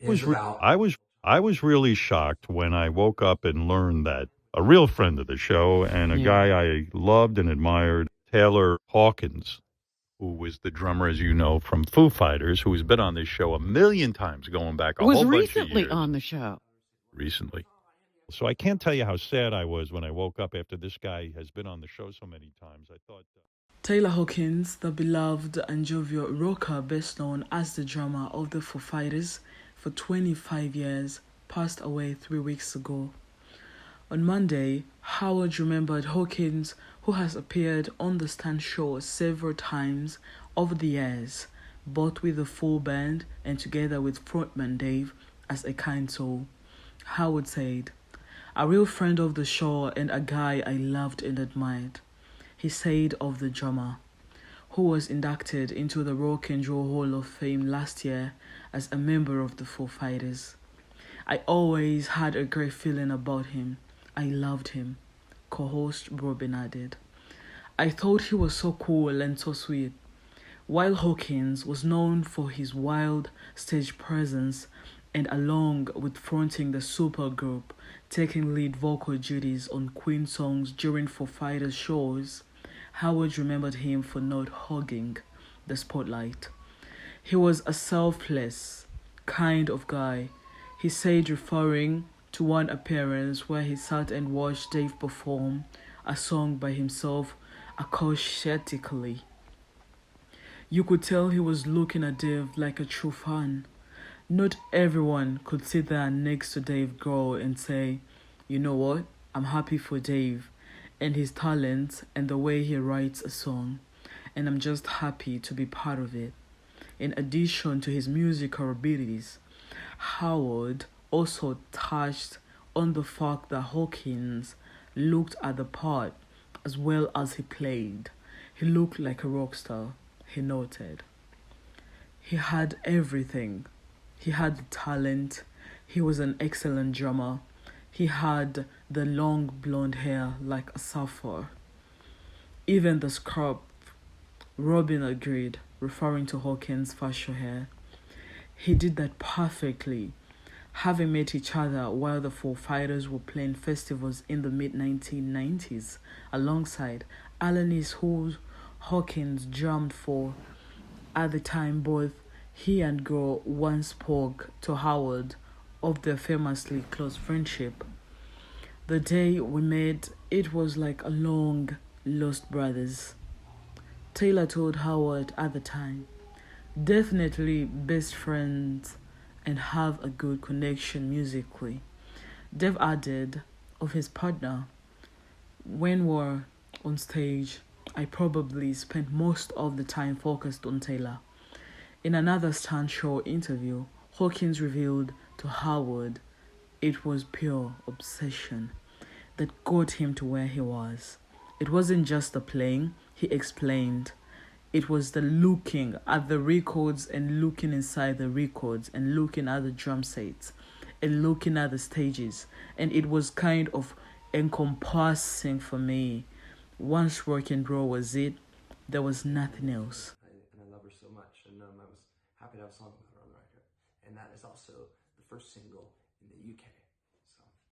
Was I was really shocked when I woke up and learned that a real friend of the show and a guy I loved and admired, Taylor Hawkins, who was the drummer, as you know, from Foo Fighters, who has been on this show a million times, going back a Was whole bunch of recently years. on the show. Recently. So I can't tell you how sad I was when I woke up after this guy has been on the show so many times. I thought... Taylor Hawkins, the beloved and jovial rocker best known as the drummer of the Foo Fighters for 25 years, passed away 3 weeks ago. On Monday, Howard remembered Hawkins, who has appeared on the Stand show several times over the years, both with the full band and together with frontman Dave, as a kind soul. Howard said, "A real friend of the show and a guy I loved and admired," he said of the drummer, who was inducted into the Rock and Roll Hall of Fame last year as a member of the Foo Fighters. "I always had a great feeling about him. I loved him," co-host Robin added. "I thought he was so cool and so sweet." While Hawkins was known for his wild stage presence and along with fronting the supergroup, taking lead vocal duties on Queen songs during Foo Fighters shows, Howard remembered him for not hogging the spotlight. "He was a selfless kind of guy," he said, referring to one appearance where he sat and watched Dave perform a song by himself acoustically. You could tell he was looking at Dave like a true fan. Not everyone could sit there next to Dave Grohl and say, "You know what? I'm happy for Dave and his talent and the way he writes a song, and I'm just happy to be part of it." In addition to his musical abilities, Howard also touched on the fact that Hawkins looked at the part as well as he played. He looked like a rock star, he noted. He had everything. He had the talent. He was an excellent drummer. He had the long blonde hair like a sapphire. Even the scalp, Robin agreed, referring to Hawkins' facial hair. He did that perfectly. Having met each other while the Foo Fighters were playing festivals in the mid-1990s, alongside Alanis, who Hawkins drummed for at the time, both he and Grohl once spoke to Howard of their famously close friendship. "The day we met, it was like a long lost brothers," Taylor told Howard at the time. "Definitely best friends and have a good connection musically." Dave added of his partner, "When we're on stage, I probably spent most of the time focused on Taylor." In another Stand Show interview, Hawkins revealed to Howard it was pure obsession that got him to where he was. It wasn't just the playing, he explained. It was the looking at the records and looking inside the records and looking at the drum sets and looking at the stages. And it was kind of encompassing for me. Once rock and roll was it, there was nothing else. And I love her so much, and I was happy to have a song with her on the record. And that is also the first single